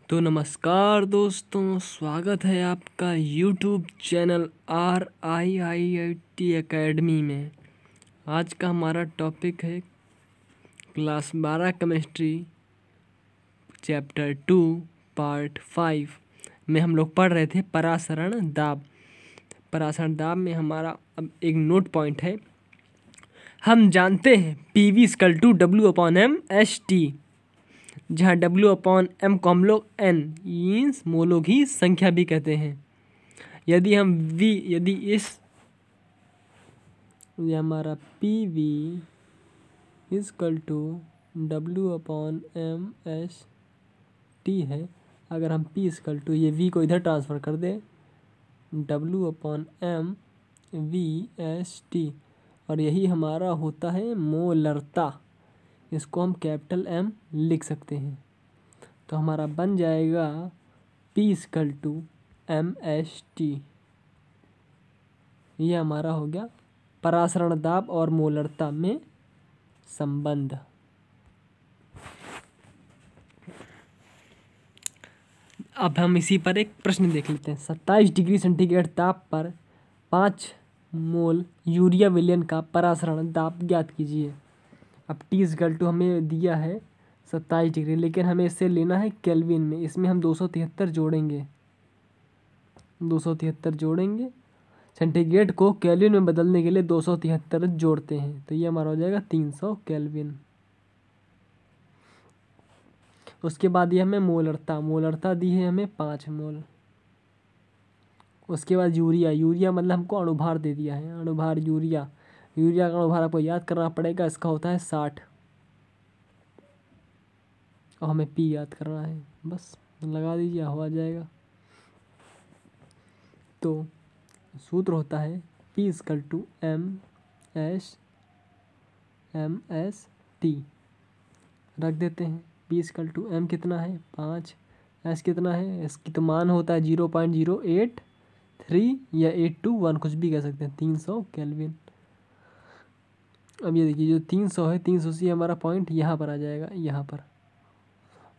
तो नमस्कार दोस्तों, स्वागत है आपका YouTube चैनल RIIT एकेडमी में। आज का हमारा टॉपिक है क्लास 12 केमिस्ट्री चैप्टर 2 पार्ट 5 में हम लोग पढ़ रहे थे परासरण दाब। परासरण दाब में हमारा अब एक नोट पॉइंट है। हम जानते हैं PV=W/m/T, जहाँ W/m को हम लोग n मीन्स मोलों की संख्या भी कहते हैं। यदि हमारा PV=W/m/T है, अगर हम P ये V को इधर ट्रांसफ़र कर दें W/m/V/T, और यही हमारा होता है मोलरता। इसको हम कैपिटल M लिख सकते हैं। तो हमारा बन जाएगा P=m/T। ये हमारा हो गया परासरण दाब और मोलरता में संबंध। अब हम इसी पर एक प्रश्न देख लेते हैं। 27 डिग्री सेंटीग्रेड ताप पर 5 मोल यूरिया विलयन का परासरण दाब ज्ञात कीजिए। अब T= हमें दिया है 27 डिग्री, लेकिन हमें इससे लेना है केल्विन में। इसमें हम 273 जोड़ेंगे। सेंटीग्रेड को केल्विन में बदलने के लिए 273 जोड़ते हैं, तो ये हमारा हो जाएगा 300 केल्विन। उसके बाद ये हमें मोलरता दी है हमें 5 मोल। उसके बाद यूरिया मतलब हमको अणुभार दे दिया है। अणुभार यूरिया का अणुभार आपको याद करना पड़ेगा, इसका होता है 60, और हमें P याद करना है। बस लगा दीजिए, हो जाएगा। तो सूत्र होता है P=m/T। रख देते हैं। P=m कितना है 5, S कितना है, इसकी तो मान होता है 0.083 या 821, कुछ भी कह सकते हैं, 300 केल्विन। अब ये देखिए, जो 300 है, 300 से हमारा पॉइंट यहाँ पर आ जाएगा, यहाँ पर।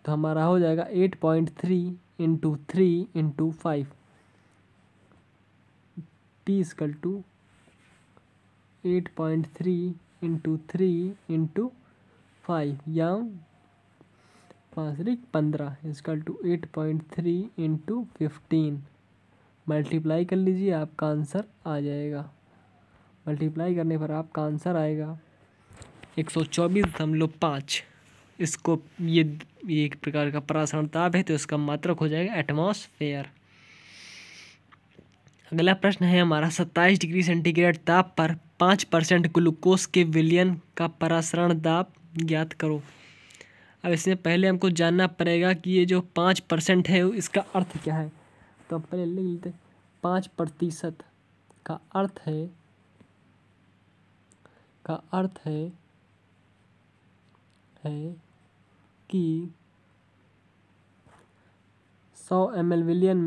तो हमारा हो जाएगा 8.3 × 3 × 5। P=8.3 × 3 × 5 या 5×15 8.3 × 15। मल्टीप्लाई कर लीजिए, आपका आंसर आ जाएगा। मल्टीप्लाई करने पर आपका आंसर आएगा 124.5। इसको ये एक प्रकार का परासरण ताप है, तो इसका मात्रक हो जाएगा एटमॉस्फेयर। अगला प्रश्न है हमारा 27 डिग्री सेंटीग्रेड ताप पर 5% ग्लूकोज के विलयन का परासरण दाब ज्ञात करो। अब इसमें पहले हमको जानना पड़ेगा कि ये जो 5% है इसका अर्थ क्या है। तो हम पहले लिख लेते हैं। 5% का अर्थ है कि 100 ml विलयन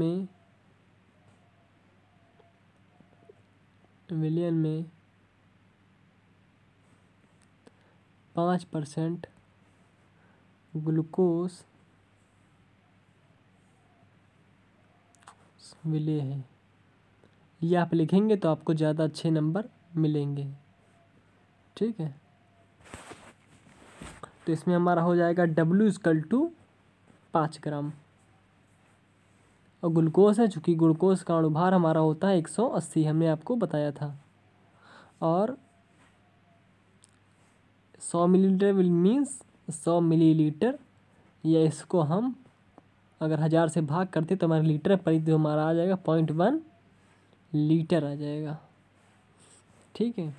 में 5% ग्लूकोज मिले हैं। ये आप लिखेंगे तो आपको ज़्यादा अच्छे नंबर मिलेंगे, ठीक है। तो इसमें हमारा हो जाएगा W 5 ग्राम, और ग्लूकोज है, चूँकि ग्लूकोज का अणुभार हमारा होता है 180, हमने आपको बताया था। और 100 मिलीलीटर मीन्स 100 मिलीलीटर, या इसको हम अगर 1000 से भाग करते तो हमारा लीटर पर, तो हमारा आ जाएगा 0.1 लीटर आ जाएगा, ठीक है।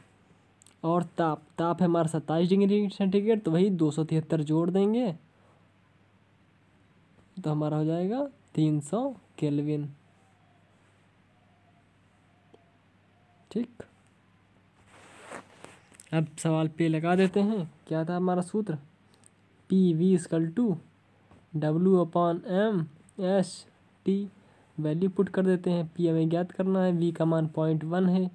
और ताप है हमारा 27 डिग्री सेंटीग्रेड, तो वही 273 जोड़ देंगे, तो हमारा हो जाएगा 300 केल्विन, ठीक। अब सवाल पे लगा देते हैं। क्या था हमारा सूत्र? PV=W/m/T। वैल्यू पुट कर देते हैं। P हमें ज्ञात करना है, V का मान 0.1 है,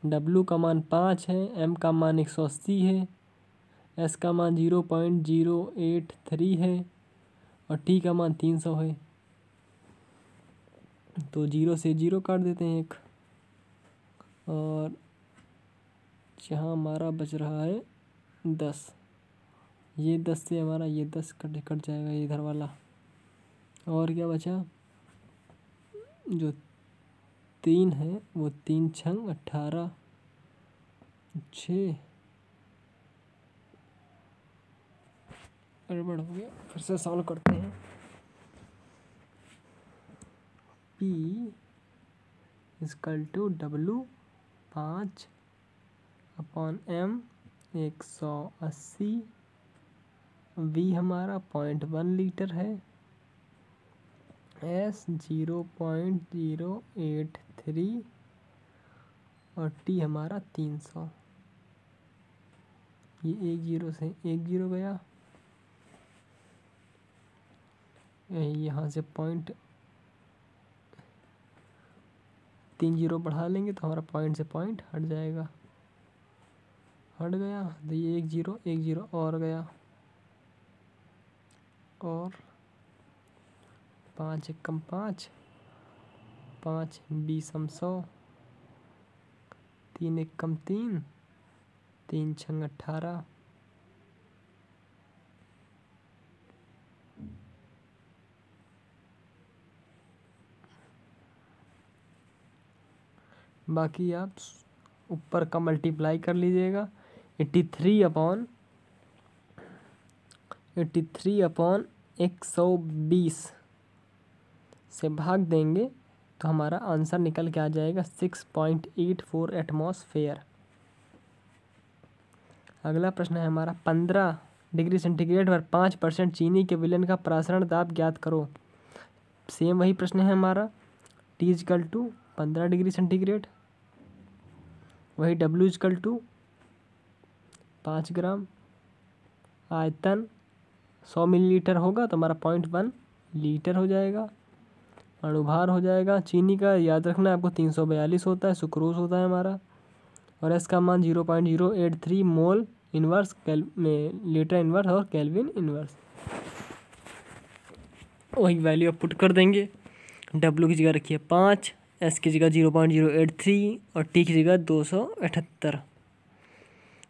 W का मान 5 है, M का मान 180 है, S का मान 0.083 है, और टी का मान 300 है, तो 0 से 0 काट देते हैं एक, और जहाँ हमारा बच रहा है 10, ये 10 से हमारा ये 10 कट जाएगा ये इधर वाला, और क्या बचा, जो 3 है वो 3 छंग 18, 6 गड़बड़ हो गया, फिर से सॉल्व करते हैं। P equal to W 5/m 180, V हमारा 0.1 लीटर है, S 0.083 और T हमारा 300। ये एक 0 से एक 0 गया, यहाँ से 0.30 बढ़ा लेंगे तो हमारा पॉइंट से पॉइंट हट जाएगा, हट गया, तो ये एक 0 और गया, और 5 एकम 5, 5 20 हम 100, 3 एकम 3, 3 छंग 18, बाकी आप ऊपर का मल्टीप्लाई कर लीजिएगा। 83/120 से भाग देंगे तो हमारा आंसर निकल के आ जाएगा 6.84 एटमॉस्फेयर। अगला प्रश्न है हमारा 15 डिग्री सेंटीग्रेड पर 5% चीनी के विलयन का प्रसारण दाब ज्ञात करो। सेम वही प्रश्न है हमारा, T equal to 15 degree centigrade, वही W इजकल टू 5 ग्राम, आयतन 100 मिलीलीटर होगा तो हमारा 0.1 लीटर हो जाएगा, अणुभार हो जाएगा चीनी का, याद रखना आपको 342 होता है, सुक्रोज होता है हमारा, और एस का मान 0.083 मोल इनवर्स में लीटर इनवर्स और केल्विन इनवर्स, वही वैल्यू आप पुट कर देंगे। W की जगह रखिए 5, S की जगह 0.083 और T की जगह 278,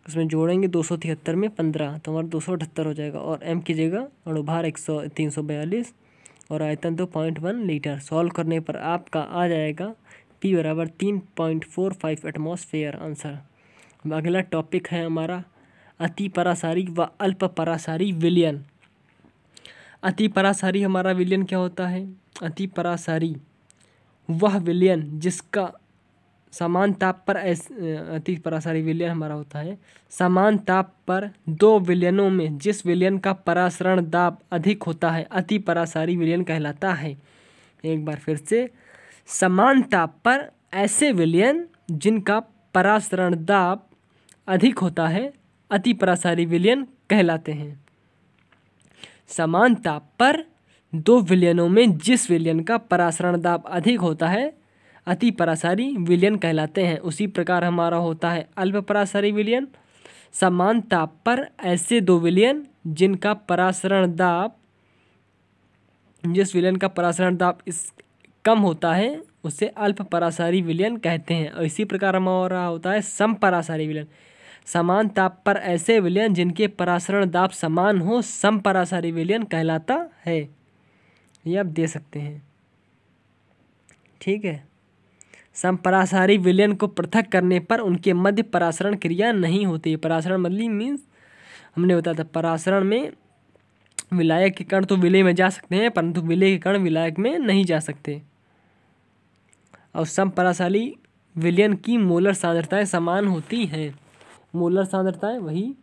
उसमें जोड़ेंगे 273 में 15 तो हमारा 278 हो जाएगा, और M की जगह अणुभार 342 और आयतन तो 0.1 लीटर। सॉल्व करने पर आपका आ जाएगा P बराबर 3.45 एटमॉस्फेयर आंसर। अगला टॉपिक है हमारा अति परासारी व अल्प परासारी विलयन। अति परासारी हमारा विलयन क्या होता है? अति परासारी वह विलयन जिसका समान ताप पर अति परासारी विलयन हमारा होता है समान ताप पर दो विलयनों में जिस विलयन का परासरण दाब अधिक होता है अति परासारी विलयन कहलाता है। एक बार फिर से, समान ताप पर ऐसे विलयन जिनका परासरण दाब अधिक होता है अति परासारी विलयन कहलाते हैं। समान ताप पर दो विलयनों में जिस विलयन का परासरण दाब अधिक होता है अति परासारी विलयन कहलाते हैं। उसी प्रकार हमारा होता है अल्प परासारी विलयन। समान ताप पर ऐसे दो विलयन जिनका परासरण दाब जिस विलयन का परासरण दाब इस कम होता है उसे अल्प परासारी विलयन कहते हैं। और इसी प्रकार हमारा होता है समपरासारी विलयन। समान ताप पर ऐसे विलयन जिनके परासरण दाब समान हो समपरासारी विलयन कहलाता है। ये आप दे सकते हैं, ठीक है। समपरासारी विलयन को पृथक करने पर उनके मध्य परासरण क्रिया नहीं होती। परासरण मतलब मीन्स हमने बताया था परासरण में विलायक के कण तो विलय में जा सकते हैं परंतु विलय के कण विलायक में नहीं जा सकते। और समपरासारी विलयन की मोलर सांद्रताएं समान होती हैं। मोलर सांद्रताएं वही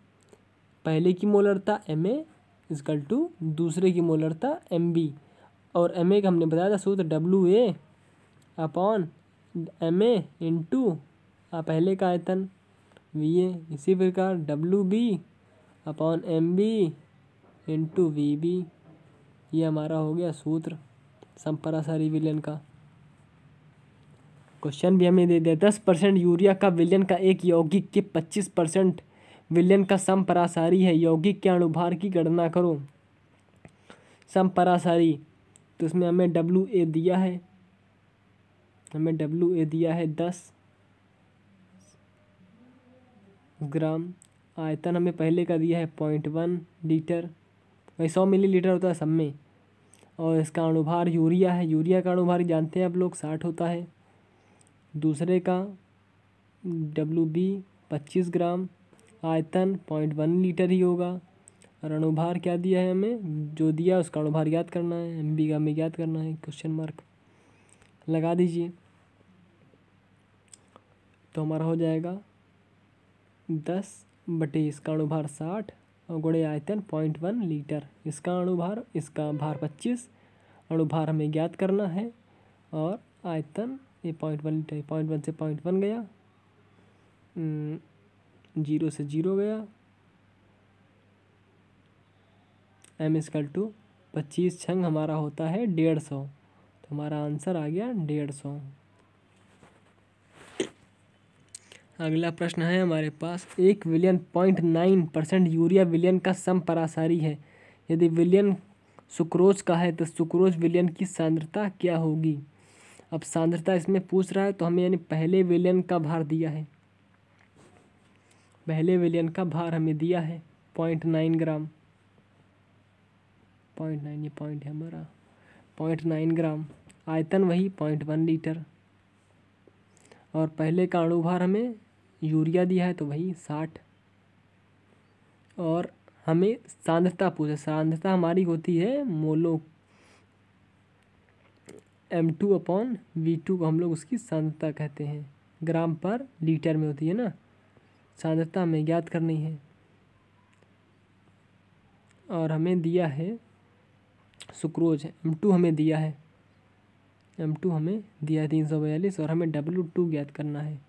पहले की मोलरता Ma इजकल टू दूसरे की मोलरता Mb, और Ma का हमने बताया था सूत्र WA अपॉन Ma इंटू पहले का आयतन Va। इसी प्रकार WB upon Mb into VB। ये हमारा हो गया सूत्र समपरासारी विलयन का। क्वेश्चन भी हमें दे दिया 10% यूरिया का विलयन का एक यौगिक के 25% विलयन का समपरासारी है। यौगिक के अणुभार की गणना करो। समपरासारी, तो इसमें हमें डब्ल्यू ए दिया है, हमें डब्ल्यू ए दिया है 10 ग्राम। आयतन हमें पहले का दिया है 0.1 लीटर, वही 100 मिलीलीटर होता है सब में। और इसका अणुभार यूरिया है, यूरिया का अणुभार जानते हैं आप लोग 60 होता है। दूसरे का डब्ल्यू बी 25 ग्राम, आयतन 0.1 लीटर ही होगा। और अणुभार क्या दिया है हमें, जो दिया उसका अणुभार याद करना है, एमबी का हमें याद करना है, क्वेश्चन मार्क लगा दीजिए। तो हमारा हो जाएगा 10 बटे इसका अणुभार 60 और गुणे आयतन 0.1 लीटर। इसका अणुभार, इसका भार 25, अणुभार हमें ज्ञात करना है और आयतन ये 0.1 लीटर, 0.1 से 0.1 गया, 0 से 0 गया, m इक्वल टू 25 छंग हमारा होता है 150, तो हमारा आंसर आ गया 150। अगला प्रश्न है हमारे पास, 1 विलियन 0.9% यूरिया विलियन का समपरासारी है। यदि विलियन सुक्रोज का है तो सुक्रोज विलियन की सांद्रता क्या होगी। अब सांद्रता इसमें पूछ रहा है तो हमें यानी पहले विलियन का भार दिया है, पहले विलियन का भार हमें दिया है 0.9 ग्राम, 0.9 ये पॉइंट है हमारा, 0.9 ग्राम। आयतन वही 0.1 लीटर और पहले का अणुभार हमें यूरिया दिया है तो वही 60। और हमें सांद्रता पूछे, सांद्रता हमारी होती है मोलो M2/V2 को हम लोग उसकी सांद्रता कहते हैं, ग्राम पर लीटर में होती है ना। सांद्रता हमें ज्ञात करनी है और हमें दिया है सुक्रोज M2 हमें दिया है, M2 हमें दिया है 342 और हमें W2 ज्ञात करना है,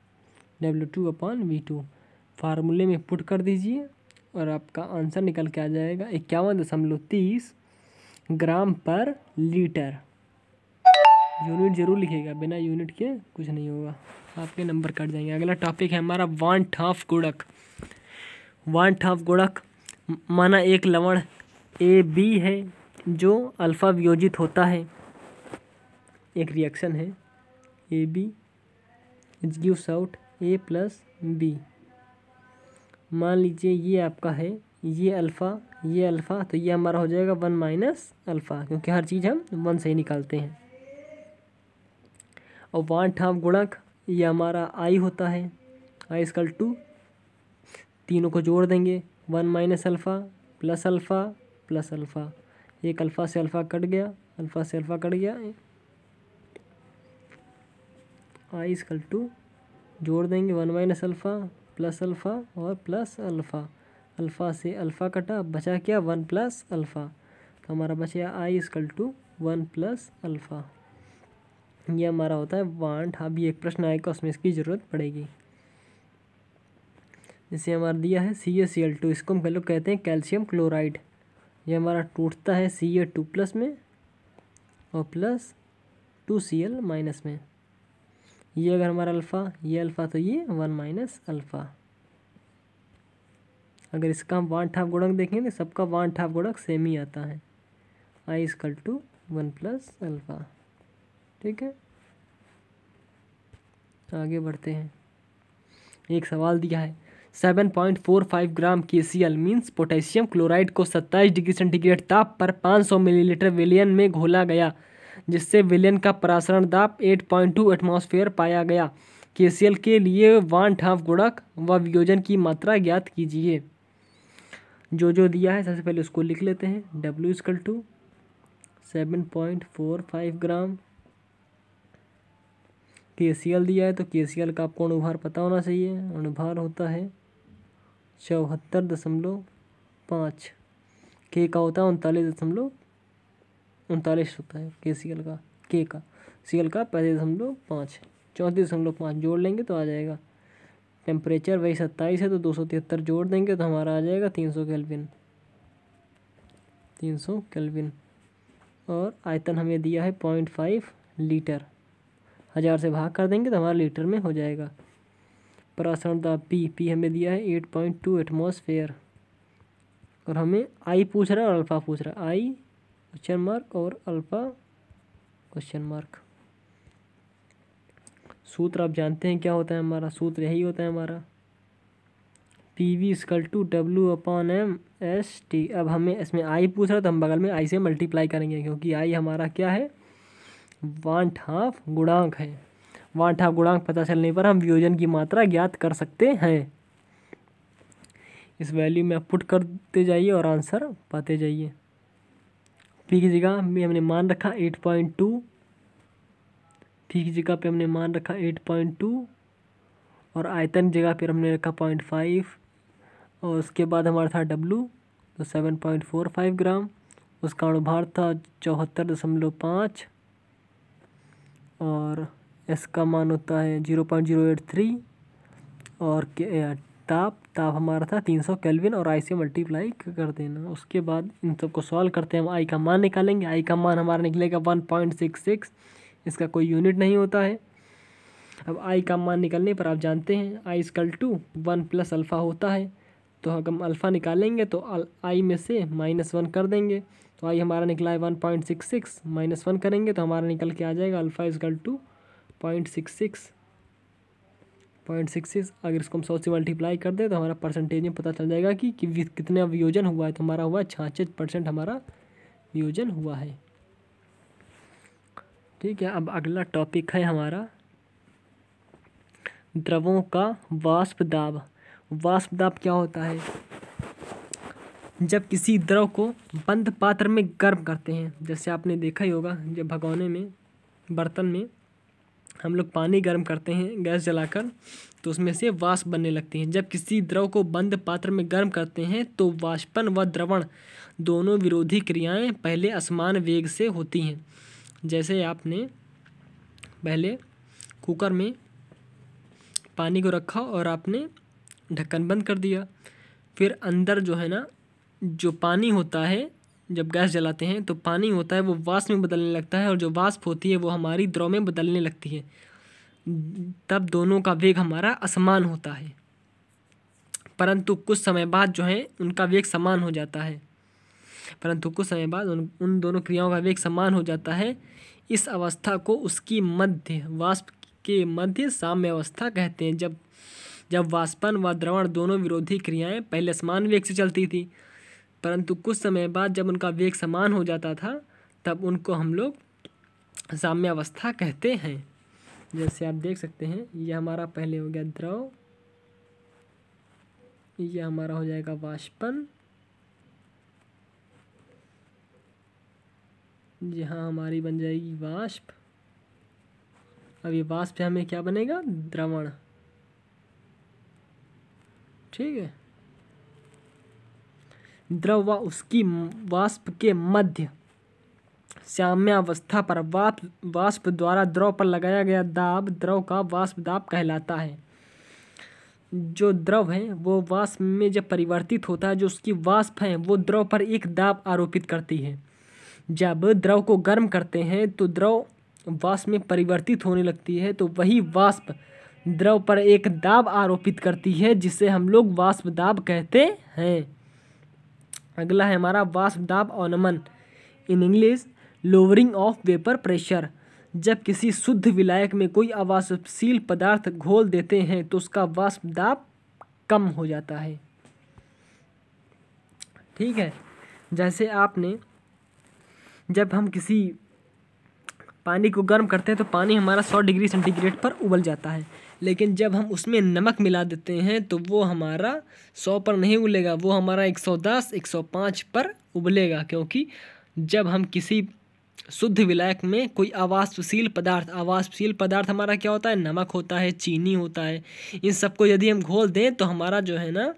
W2/V2 फार्मूले में पुट कर दीजिए और आपका आंसर निकल के आ जाएगा 51.30 ग्राम पर लीटर। यूनिट जरूर लिखिएगा, बिना यूनिट के कुछ नहीं होगा, आपके नंबर कट जाएंगे। अगला टॉपिक है हमारा वान हाफ गुणक। वान हाफ गुणक माना एक लवण AB है जो अल्फा वियोजित होता है, एक रिएक्शन है AB gives out A plus B। मान लीजिए ये आपका है, ये अल्फ़ा, तो ये हमारा हो जाएगा 1 माइनस अल्फ़ा, क्योंकि हर चीज़ हम 1 से ही निकालते हैं। और वान हाफ गुणक ये हमारा I होता है, I इक्वल टू तीनों को जोड़ देंगे, 1 minus alpha plus alpha plus alpha, एक अल्फ़ा से अल्फ़ा कट गया, अल्फ़ा से अल्फ़ा कट गया, I इक्वल टू जोड़ देंगे 1 माइनस अल्फ़ा प्लस अल्फ़ा और प्लस अल्फ़ा, अल्फ़ा से अल्फ़ा कटा, बचा क्या 1 प्लस अल्फ़ा, तो हमारा बचा I equal to 1 plus alpha. ये हमारा होता है वान हाफ। भी एक प्रश्न आएगा उसमें इसकी ज़रूरत पड़ेगी। जैसे हमारा दिया है CaCl2, इसको हम लोग कहते हैं कैल्शियम क्लोराइड। ये हमारा टूटता है Ca2 प्लस में और प्लस 2Cl माइनस में। ये अगर हमारा अल्फ़ा, ये अल्फ़ा, तो ये 1 माइनस अल्फ़ा। अगर इसका हम वान हाफ गुणक देखें तो सबका वान हाफ गुणक सेम ही आता है, I equal to 1 plus alpha. ठीक है, आगे बढ़ते हैं। एक सवाल दिया है 7.45 gram KCl means potassium chloride को 27 डिग्री सेंटीग्रेड ताप पर 500 मिलीलीटर विलयन में घोला गया, जिससे विलयन का परासरण दाब 8.2 एटमॉस्फेयर पाया गया। KCl के लिए वान हाफ गुणक व वियोजन की मात्रा ज्ञात कीजिए। जो दिया है सबसे पहले उसको लिख लेते हैं। W equal to 7.45 gram, KCl दिया है तो KCl का आपको अणुभार पता होना चाहिए। अणुभार होता है 74.5, K का होता है 39.39 होता है KCl का, K का, Cl का 35.5, 34.5 जोड़ लेंगे तो आ जाएगा। टेम्परेचर वही 27 है तो 273 जोड़ देंगे तो हमारा आ जाएगा 300 केल्विन, 300 केल्विन। और आयतन हमें दिया है 0.5 लीटर, 1000 से भाग कर देंगे तो हमारा लीटर में हो जाएगा। परासरण दाब P हमें दिया है 8.2 एटमॉस्फेयर और हमें I पूछ रहा है और अल्फ़ा पूछ रहा है। I क्वेश्चन मार्क और अल्फा क्वेश्चन मार्क। सूत्र आप जानते हैं क्या होता है, हमारा सूत्र यही होता है हमारा PV=W/m/ST। अब हमें इसमें आई पूछ रहा है तो हम बगल में आई से मल्टीप्लाई करेंगे, क्योंकि आई हमारा क्या है, 1/2 गुणांक है। 1/2 गुणांक पता चलने पर हम वियोजन की मात्रा ज्ञात कर सकते हैं। इस वैल्यू में आप पुट करते जाइए और आंसर पाते जाइए। पी की जगह में हमने मान रखा 8.2, पी की जगह पे हमने मान रखा 8.2 और आयतन की जगह पर हमने रखा 0.5 और उसके बाद हमारा था W तो 7.45 ग्राम। उसका अणुभार था 74.5 और इसका मान होता है 0.083 और ताप हमारा था 300 केल्विन और आई से मल्टीप्लाई कर देना। उसके बाद इन सबको सॉल्व करते हैं, हम आई का मान निकालेंगे। आई का मान हमारा निकलेगा 1.66, इसका कोई यूनिट नहीं होता है। अब आई का मान निकलने पर आप जानते हैं I=1 + अल्फ़ा होता है, तो अगर हम अल्फ़ा निकालेंगे तो आई में से -1 कर देंगे, तो आई हमारा निकला है 1.66, -1 करेंगे तो हमारा निकल के आ जाएगा अल्फ़ा = 0.66। अगर इसको हम 100 से मल्टीप्लाई कर दें तो हमारा परसेंटेज में पता चल जाएगा कि कितना वियोजन हुआ है, तो हमारा हुआ 66% हमारा वियोजन हुआ है। ठीक है, अब अगला टॉपिक है हमारा द्रवों का वाष्प दाब। वाष्प दाब क्या होता है, जब किसी द्रव को बंद पात्र में गर्म करते हैं, जैसे आपने देखा ही होगा जब भगोने में बर्तन में हम लोग पानी गर्म करते हैं गैस जलाकर तो उसमें से वाष्प बनने लगती हैं। जब किसी द्रव को बंद पात्र में गर्म करते हैं तो वाष्पन व द्रवण दोनों विरोधी क्रियाएं पहले असमान वेग से होती हैं। जैसे आपने पहले कुकर में पानी को रखा और आपने ढक्कन बंद कर दिया, फिर अंदर जो है ना जो पानी होता है, जब गैस जलाते हैं तो पानी होता है वो वाष्प में बदलने लगता है और जो वाष्प होती है वो हमारी द्रव में बदलने लगती है। तब दोनों का वेग हमारा असमान होता है, परंतु कुछ समय बाद जो है उनका वेग समान हो जाता है। परंतु कुछ समय बाद उन दोनों क्रियाओं का वेग समान हो जाता है। इस अवस्था को उसकी मध्य वाष्प के मध्य साम्य अवस्था कहते हैं। जब वाष्पन व द्रवण दोनों विरोधी क्रियाएं पहले समान वेग से चलती थी, परंतु कुछ समय बाद जब उनका वेग समान हो जाता था तब उनको हम लोग साम्य अवस्था कहते हैं। जैसे आप देख सकते हैं, यह हमारा पहले हो गया द्रव, यह हमारा हो जाएगा वाष्पन, यहाँ हमारी बन जाएगी वाष्प। अब ये वाष्प से हमें क्या बनेगा, द्रवण। ठीक है, द्रव व उसकी वाष्प के मध्य साम्यावस्था पर वाष्प द्वारा द्रव पर लगाया गया दाब द्रव का वाष्प दाब कहलाता है। जो द्रव है वो वाष्प में जब परिवर्तित होता है, जो उसकी वाष्प है वो द्रव पर एक दाब आरोपित करती है। जब द्रव को गर्म करते हैं तो द्रव वाष्प में परिवर्तित होने लगती है, तो वही वाष्प द्रव पर एक दाब आरोपित करती है जिसे हम लोग वाष्प दाब कहते हैं। अगला है हमारा वाष्प दाब अवनमन, in English lowering of vapour pressure. जब किसी शुद्ध विलायक में कोई अवाष्पशील पदार्थ घोल देते हैं तो उसका वाष्प दाब कम हो जाता है। ठीक है, जैसे आपने जब हम किसी पानी को गर्म करते हैं तो पानी हमारा 100 डिग्री सेंटीग्रेड पर उबल जाता है, लेकिन जब हम उसमें नमक मिला देते हैं तो वो हमारा 100 पर नहीं उबलेगा, वो हमारा 110 105 पर उबलेगा। क्योंकि जब हम किसी शुद्ध विलायक में कोई अवाष्पशील पदार्थ हमारा क्या होता है, नमक होता है, चीनी होता है, इन सबको यदि हम घोल दें तो हमारा जो है ना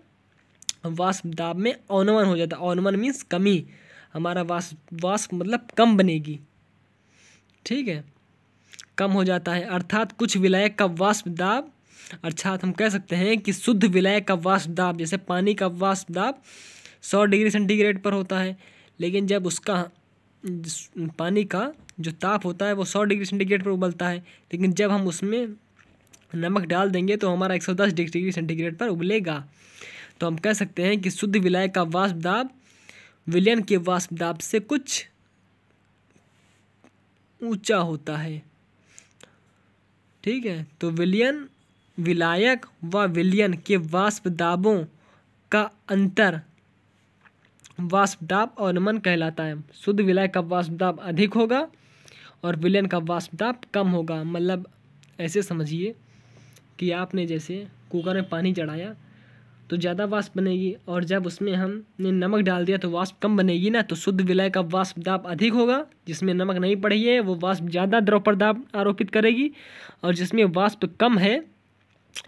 वाष्प दाब में अवनमन हो जाता है। अवनमन मीन्स कमी, हमारा वाष्प मतलब कम बनेगी। ठीक है, कम हो जाता है, अर्थात कुछ विलायक का वाष्प दाब, अर्थात हम कह सकते हैं कि शुद्ध विलायक का वाष्प दाब, जैसे पानी का वाष्प दाब 100 डिग्री सेंटीग्रेड पर होता है, लेकिन जब उसका पानी का जो ताप होता है वो 100 डिग्री सेंटीग्रेड पर उबलता है, लेकिन जब हम उसमें नमक डाल देंगे तो हमारा 110 डिग्री सेंटीग्रेड पर उबलेगा। तो हम कह सकते हैं कि शुद्ध विलायक का वाष्प दाब विलयन के वाष्प दाब से कुछ ऊंचा होता है। ठीक है, तो विलयन, विलायक व विलयन के वाष्प दाबों का अंतर वाष्प दाब अवनमन कहलाता है। शुद्ध विलायक का वाष्प दाब अधिक होगा और विलयन का वाष्प दाब कम होगा। मतलब ऐसे समझिए कि आपने जैसे कुकर में पानी चढ़ाया तो ज़्यादा वाष्प बनेगी, और जब उसमें हमने नमक डाल दिया तो वाष्प कम बनेगी ना। तो शुद्ध विलायक का वाष्प दाब अधिक होगा, जिसमें नमक नहीं पड़ी है वो वाष्प ज़्यादा द्रव पर दाब आरोपित करेगी, और जिसमें वाष्प कम है,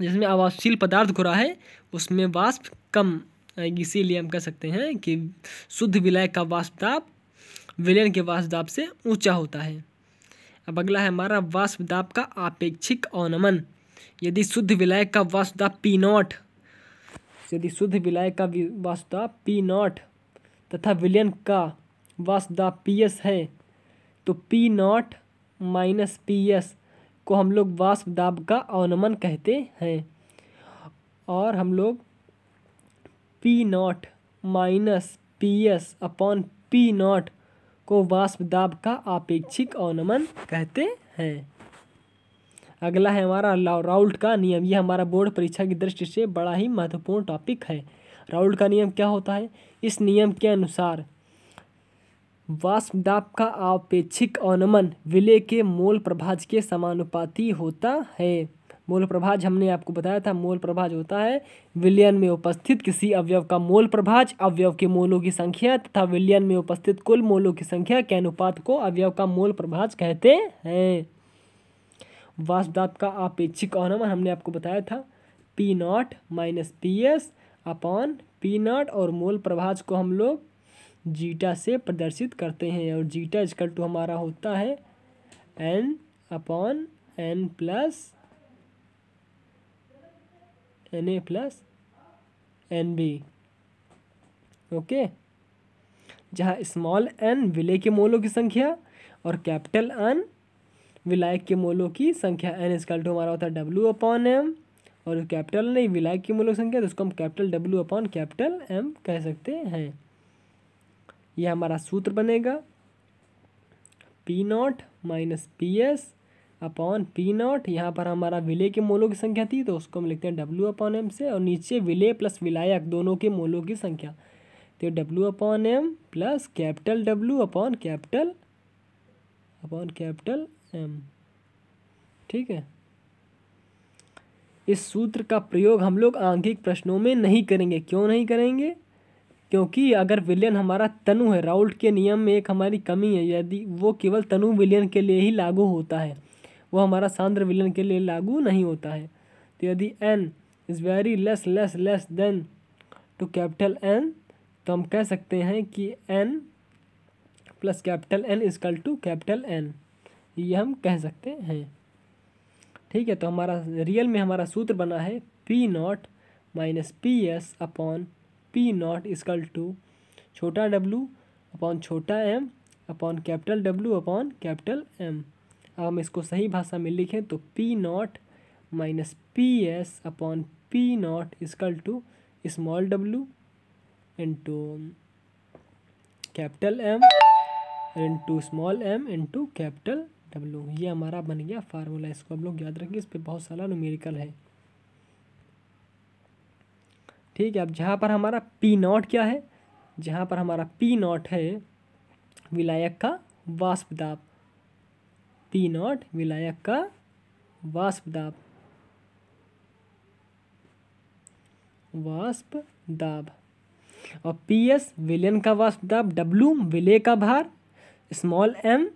जिसमें अवाष्पशील पदार्थ घुरा है, उसमें वाष्प कम आएगी। इसीलिए हम कह सकते हैं कि शुद्ध विलायक का वाष्प दाब विलयन के वाष्प दाब से ऊंचा होता है। अब अगला है हमारा वाष्प दाब का आपेक्षिक अवनमन। यदि शुद्ध विलायक का वाष्प दाब P0, यदि शुद्ध विलायक का वाष्प दाब P0 तथा विलयन का वाष्प दाब PS है, तो P0 माइनस PS को हम लोग वाष्प दाब का अवनमन कहते हैं। और हम लोग P0 minus PS upon P0 को वाष्प दाब का आपेक्षिक अवनमन कहते हैं। अगला है हमारा राउल्ट का नियम। यह हमारा बोर्ड परीक्षा की दृष्टि से बड़ा ही महत्वपूर्ण टॉपिक है। राउल्ट का नियम क्या होता है? इस नियम के अनुसार वाष्प दाब का आपेक्षिक अवनमन विलय के मोल प्रभाज के समानुपाती होता है। मोल प्रभाज हमने आपको बताया था, मोल प्रभाज होता है विलयन में उपस्थित किसी अवयव का मोल प्रभाज अवयव के मोलों की संख्या तथा विलयन में उपस्थित कुल मोलों की संख्या के अनुपात को अवयव का मोल प्रभाज कहते हैं। वाष्प दाब का आपेक्षिक अवनमन हमने आपको बताया था P0 minus PS upon P0, और मोल प्रभाज को हम लोग जीटा से प्रदर्शित करते हैं, और जीटा इक्वल टू हमारा होता है N upon N plus Na plus Nb। Okay, जहाँ स्मॉल n विलय के मोलों की संख्या और कैपिटल N विलायक के मोलों की संख्या। n इक्वल टू हमारा होता है W अपॉन M, और कैपिटल नहीं विलायक के मोलों की संख्या तो उसको हम capital W upon capital M कह सकते हैं। यह हमारा सूत्र बनेगा P0 minus PS upon P0। यहाँ पर हमारा विलय के मोलों की संख्या थी तो उसको हम लिखते हैं W अपॉन M से, और नीचे विलय प्लस विलायक दोनों के मोलों की संख्या तो W upon M plus capital W upon capital M। ठीक है, इस सूत्र का प्रयोग हम लोग आंकिक प्रश्नों में नहीं करेंगे। क्यों नहीं करेंगे? क्योंकि अगर विलयन हमारा तनु है, राउल्ट के नियम में एक हमारी कमी है, यदि वो केवल तनु विलयन के लिए ही लागू होता है, वो हमारा सांद्र विलयन के लिए लागू नहीं होता है। तो यदि n is very less than to capital N, तो हम कह सकते हैं कि n plus capital N equal to capital N, ये हम कह सकते हैं। ठीक है, तो हमारा रियल में हमारा सूत्र बना है P0 minus PS upon P0 equal to छोटा w अपॉन छोटा m upon capital W upon capital M। अब हम इसको सही भाषा में लिखें तो P0 minus PS upon P0 equal to small w into capital M into small m into capital W। ये हमारा बन गया फार्मूला। इसको आप लोग याद रखिए, इस पर बहुत सारा न्यूमेरिकल है। ठीक है, अब जहाँ पर हमारा P0 क्या है, जहाँ पर हमारा P0 है विलायक का वाष्प दाब, P0 विलायक का वाष्प दाब, और PS विलयन का वाष्प दाब, W विलय का भार, स्मॉल m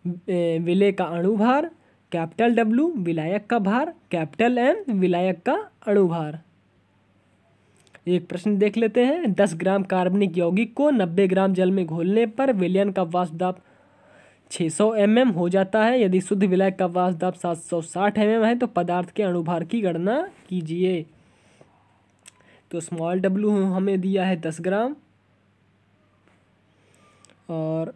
विलय का अणुभार, कैपिटल W विलायक का भार, कैपिटल M विलायक का अणुभार। एक प्रश्न देख लेते हैं। 10 ग्राम कार्बनिक यौगिक को 90 ग्राम जल में घोलने पर विलयन का वाष्प दाब 600 mm हो जाता है। यदि शुद्ध विलायक का वाष्प दाब 760 mm है तो पदार्थ के अणुभार की गणना कीजिए। तो स्मॉल w हमें दिया है 10 ग्राम और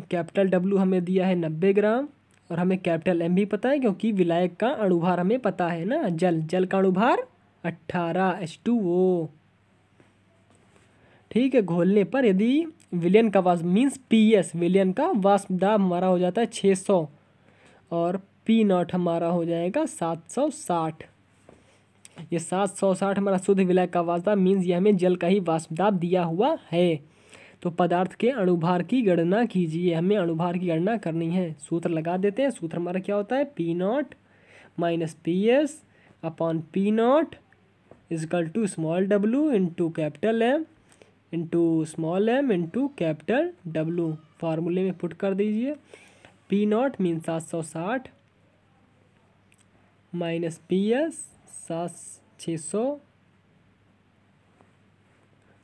कैपिटल W हमें दिया है 90 ग्राम, और हमें कैपिटल M भी पता है क्योंकि विलायक का अणुभार हमें पता है ना। जल का अणुभार 18 H2O। ठीक है। घोलने पर यदि विलयन का वाष्प मीन्स PS विलयन का वाष्प दाब हमारा हो जाता है 600 और P0 हमारा हो जाएगा 760। ये 760 हमारा शुद्ध विलय का वाष्प दाब मीन्स ये हमें जल का ही वाष्प दाब दिया हुआ है। तो पदार्थ के अणुभार की गणना कीजिए, हमें अणुभार की गणना करनी है। सूत्र लगा देते हैं। सूत्र हमारा क्या होता है, P0 minus PS upon P0 equal to small w into capital M into small m into capital W। फार्मूले में पुट कर दीजिए। P0 मीन 760 माइनस PS 600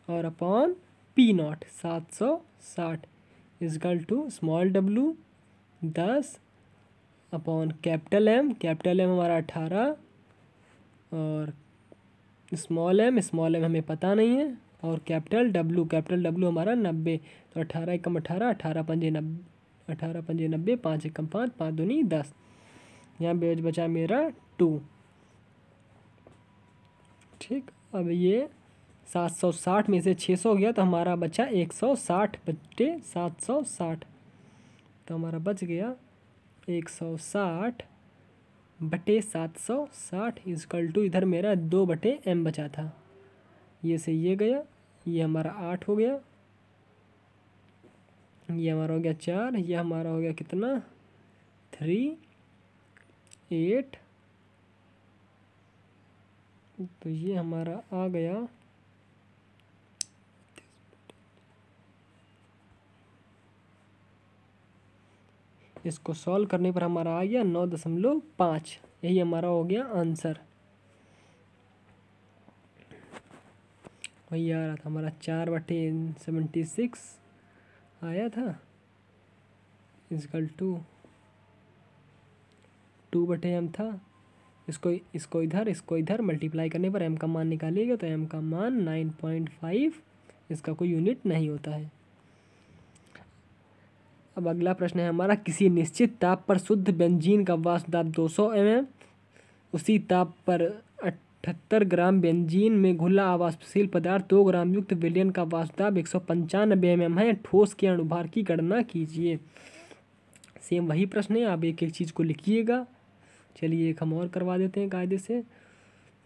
और upon P0 760 equal to small w 10 upon capital M हमारा 18 और small m हमें पता नहीं है और कैपिटल W हमारा 90। तो 18 एकम 18, 18 पंजे 90, 5 एकम 5, 5 दूनी 10। यहाँ बेच बचा मेरा 2। ठीक, अब ये 760 में से 600 गया तो हमारा बचा 160 बटे 760। तो हमारा बच गया 160 बटे 760 इजकल टू इधर मेरा 2 बटे M बचा था। ये से ये गया, ये हमारा 8 हो गया, ये हमारा हो गया 4, ये हमारा हो गया कितना 3 8। तो ये हमारा आ गया इसको सॉल्व करने पर हमारा आ गया 9.5। यही हमारा हो गया आंसर। वही आ रहा था हमारा 4/76 आया था इजकल टू 2/M था। इसको इधर मल्टीप्लाई करने पर M का मान निकालिएगा तो M का मान 9.5, इसका कोई यूनिट नहीं होता है। अब अगला प्रश्न है हमारा, किसी निश्चित ताप पर शुद्ध बेंजीन का वाष्प दाब 200 mm, उसी ताप पर 78 ग्राम बेंजीन में घुला अवाष्पशील पदार्थ 2 ग्राम युक्त विलयन का वाष्प दाब 195 mm है। ठोस के अणुभार की गणना कीजिए। सेम वही प्रश्न है, आप एक एक चीज़ को लिखिएगा। चलिए एक हम और करवा देते हैं कायदे से।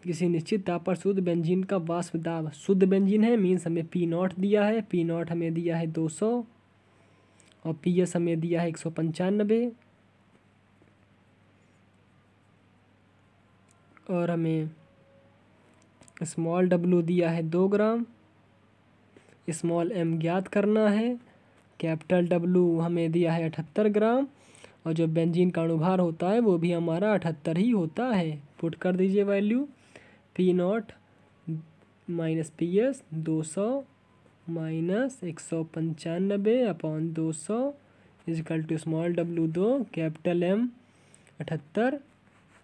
किसी निश्चित ताप पर शुद्ध बेंजीन का वाष्प दाब, शुद्ध बेंजीन है मीन्स हमें P0 दिया है, P0 हमें दिया है 200 और PS हमें दिया है 195 और हमें स्मॉल w दिया है 2 ग्राम, स्मॉल m ज्ञात करना है, कैपिटल W हमें दिया है 78 ग्राम और जो बेंजीन का अणुभार होता है वो भी हमारा 78 ही होता है। पुट कर दीजिए value. P0 minus PS 200 minus 195 upon 200 equal to small w 2, capital M 78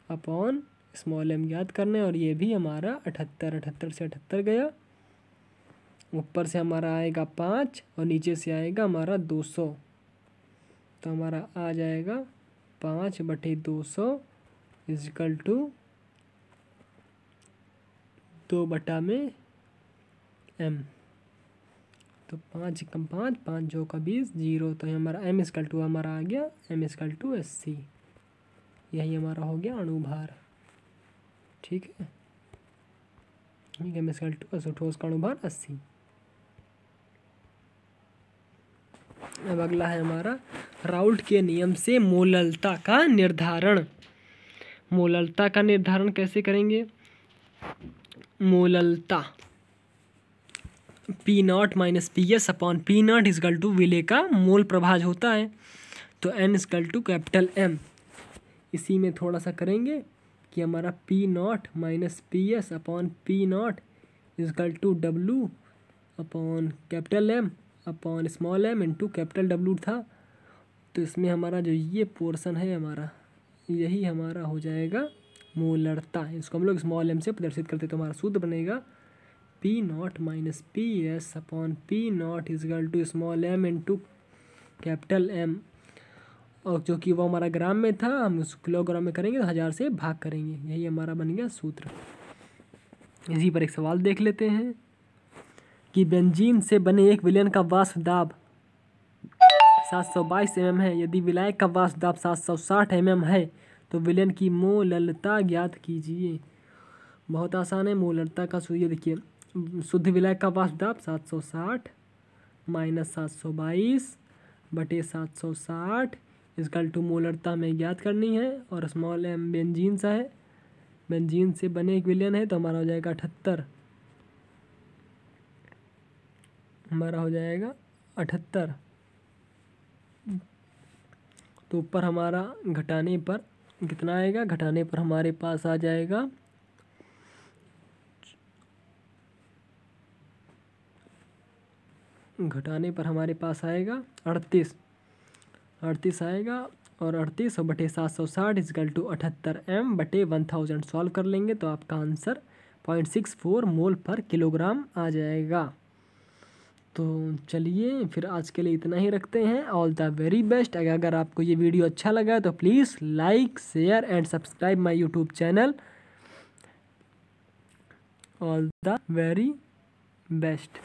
upon small m याद करना है और ये भी हमारा 78 से 78 गया। ऊपर से हमारा आएगा 5 और नीचे से आएगा हमारा 200। तो हमारा आ जाएगा 5/200 इजकल टू 2/में M। तो 5 एकम 5, 5 जो का 20, 0। तो हमारा M इजकल टू हमारा आ गया M इजकल टू 80। यही हमारा हो गया अणुभार। ठीक है, M इजकल टू ठोस का अणुभार 80। अब अगला है हमारा, राउल्ट के नियम से मोललता का निर्धारण। मोललता का निर्धारण कैसे करेंगे? मोललता P0 minus PS upon P0 equal to विलय का मोल प्रभाज होता है। तो N equal to capital M। इसी में थोड़ा सा करेंगे कि हमारा P0 minus PS upon P0 equal to W upon capital M upon small m into capital W था। तो इसमें हमारा जो ये पोर्शन है हमारा, यही हमारा हो जाएगा मोलरता। इसको हम लोग स्मॉल m से प्रदर्शित करते तो हमारा सूत्र बनेगा P0 minus PS upon P0 equal to small m into capital M। और जो कि वो हमारा ग्राम में था, हम उस किलोग्राम में करेंगे तो 1000 से भाग करेंगे। यही हमारा बन गया सूत्र। इसी पर एक सवाल देख लेते हैं कि बेंजीन से बने एक विलयन का वाष्प दाब 722 mm है। यदि विलायक का वाष्प दाब 760 mm है तो विलयन की मोललता ज्ञात कीजिए। बहुत आसान है। मोललता का सूत्र देखिए, शुद्ध विलायक का वाष्प दाब 760 माइनस 722 बटे 760 इसकल टू मोललता हमें ज्ञात करनी है। और स्मॉल एम बेंजीन सा है, बेंजीन से बने एक विलयन है तो हमारा हो जाएगा 78, हमारा हो जाएगा 78। तो ऊपर हमारा घटाने पर कितना आएगा, घटाने पर हमारे पास आ जाएगा 38 आएगा। और 38 बटे 760 इजकल टू 78 m बटे 1000 सॉल्व कर लेंगे तो आपका आंसर 0.64 मोल पर किलोग्राम आ जाएगा। तो चलिए फिर आज के लिए इतना ही रखते हैं। All the very best. अगर आपको ये वीडियो अच्छा लगा तो please like share and subscribe my YouTube channel. All the very best.